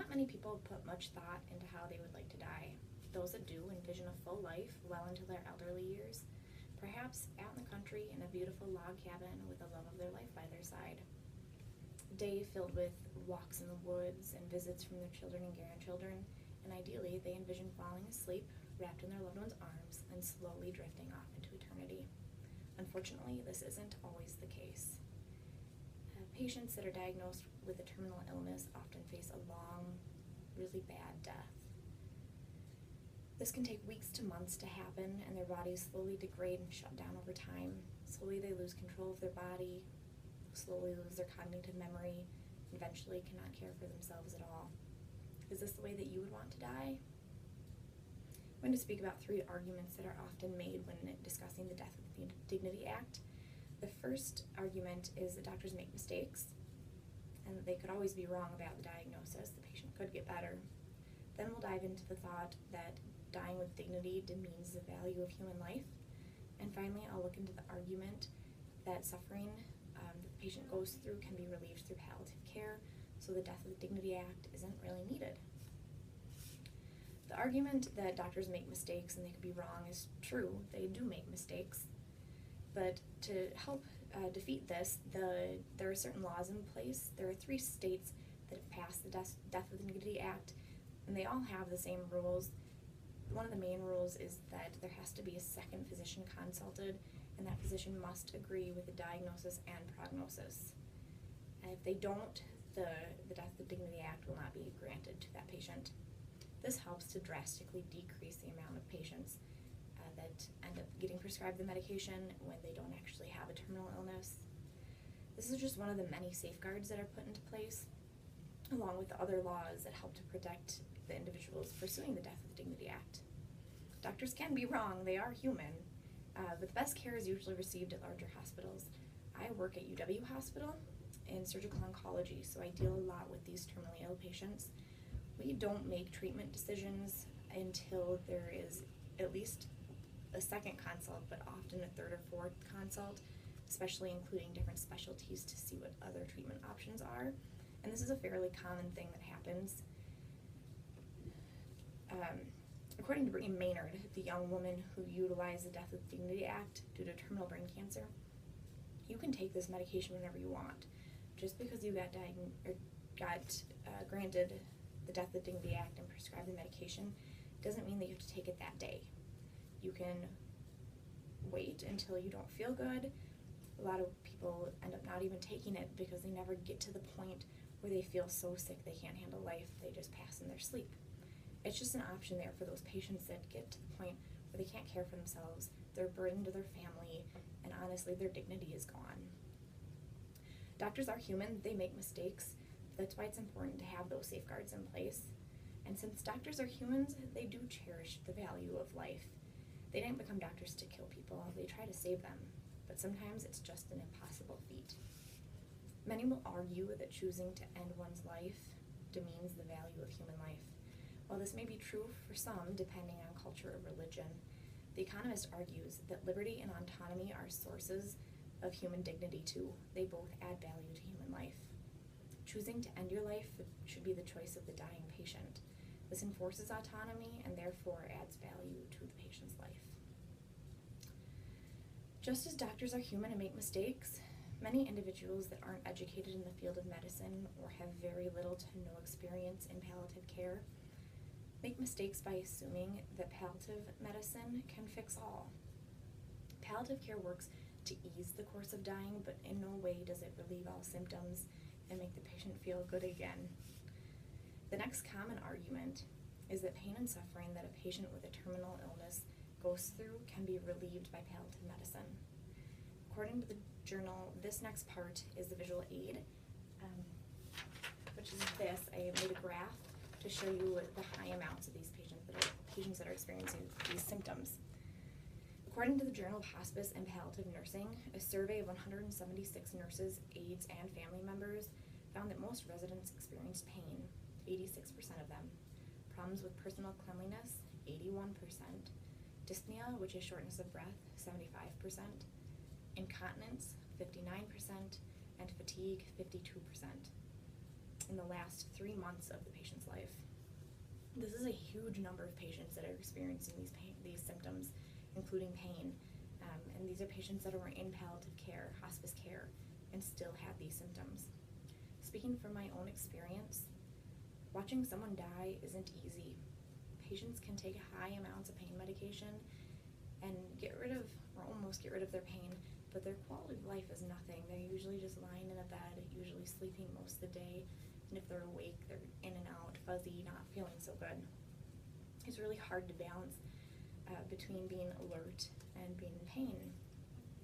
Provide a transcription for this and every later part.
Not many people put much thought into how they would like to die. Those that do envision a full life well into their elderly years, perhaps out in the country in a beautiful log cabin with the love of their life by their side. A day filled with walks in the woods and visits from their children and grandchildren, and ideally they envision falling asleep, wrapped in their loved one's arms, and slowly drifting off into eternity. Unfortunately, this isn't always the case. Patients that are diagnosed with a terminal illness often face a long, really bad death. This can take weeks to months to happen, and their bodies slowly degrade and shut down over time. Slowly they lose control of their body, slowly lose their cognitive memory, and eventually cannot care for themselves at all. Is this the way that you would want to die? I'm going to speak about 3 arguments that are often made when discussing the Death with Dignity Act. The first argument is that doctors make mistakes, and that they could always be wrong about the diagnosis. The patient could get better. Then we'll dive into the thought that dying with dignity demeans the value of human life. And finally, I'll look into the argument that suffering that the patient goes through can be relieved through palliative care, so the Death with Dignity Act isn't really needed. The argument that doctors make mistakes and they could be wrong is true. They do make mistakes. But to help defeat this, there are certain laws in place. There are 3 states that have passed the Death with Dignity Act, and they all have the same rules. One of the main rules is that there has to be a second physician consulted, and that physician must agree with the diagnosis and prognosis. And if they don't, the Death with Dignity Act will not be granted to that patient. This helps to drastically decrease the amount of patients that end up getting prescribed the medication when they don't actually have a terminal illness. This is just one of the many safeguards that are put into place, along with the other laws that help to protect the individuals pursuing the Death with Dignity Act. Doctors can be wrong, they are human, but the best care is usually received at larger hospitals. I work at UW Hospital in surgical oncology, so I deal a lot with these terminally ill patients. We don't make treatment decisions until there is at least a second consult, but often a third or fourth consult, especially including different specialties to see what other treatment options are. And this is a fairly common thing that happens. According to Brittany Maynard, the young woman who utilized the Death with Dignity Act due to terminal brain cancer, you can take this medication whenever you want. Just because you got granted the Death with Dignity Act and prescribed the medication doesn't mean that you have to take it that day. You can wait until you don't feel good. A lot of people end up not even taking it because they never get to the point where they feel so sick they can't handle life, they just pass in their sleep. It's just an option there for those patients that get to the point where they can't care for themselves, they're a burden to their family, and honestly, their dignity is gone. Doctors are human, they make mistakes. That's why it's important to have those safeguards in place. And since doctors are humans, they do cherish the value of life. They didn't become doctors to kill people, they try to save them, but sometimes it's just an impossible feat. Many will argue that choosing to end one's life demeans the value of human life. While this may be true for some, depending on culture or religion, The Economist argues that liberty and autonomy are sources of human dignity too. They both add value to human life. Choosing to end your life should be the choice of the dying patient. This enforces autonomy and therefore adds value to the patient's life. Just as doctors are human and make mistakes, many individuals that aren't educated in the field of medicine or have very little to no experience in palliative care make mistakes by assuming that palliative medicine can fix all. Palliative care works to ease the course of dying, but in no way does it relieve all symptoms and make the patient feel good again. The next common argument is that pain and suffering that a patient with a terminal illness goes through can be relieved by palliative medicine. According to the journal, this next part is the visual aid, which is this. I made a graph to show you the high amounts of these patients that are experiencing these symptoms. According to the Journal of Hospice and Palliative Nursing, a survey of 176 nurses, aides, and family members found that most residents experienced pain, 86% of them, problems with personal cleanliness, 81%, dyspnea, which is shortness of breath, 75%, incontinence, 59%, and fatigue, 52%. in the last 3 months of the patient's life. This is a huge number of patients that are experiencing these symptoms, including pain. And these are patients that were in palliative care, hospice care, and still had these symptoms. Speaking from my own experience, watching someone die isn't easy. Patients can take high amounts of pain medication and almost get rid of their pain, but their quality of life is nothing. They're usually just lying in a bed, usually sleeping most of the day, and if they're awake, they're in and out, fuzzy, not feeling so good. It's really hard to balance between being alert and being in pain.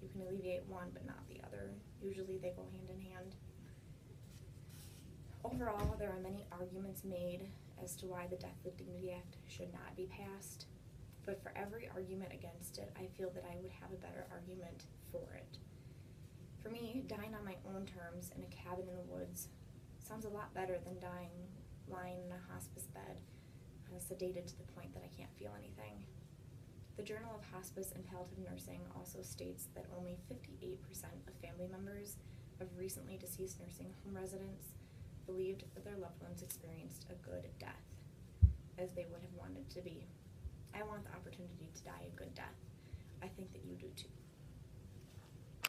You can alleviate one but not the other. Usually they go hand in hand. Overall, there are many arguments made as to why the Death with Dignity Act should not be passed, but for every argument against it, I feel that I would have a better argument for it. For me, dying on my own terms in a cabin in the woods sounds a lot better than dying lying in a hospice bed, sedated to the point that I can't feel anything. The Journal of Hospice and Palliative Nursing also states that only 58% of family members of recently deceased nursing home residents believed that their loved ones experienced a good death, as they would have wanted to be. I want the opportunity to die a good death. I think that you do too.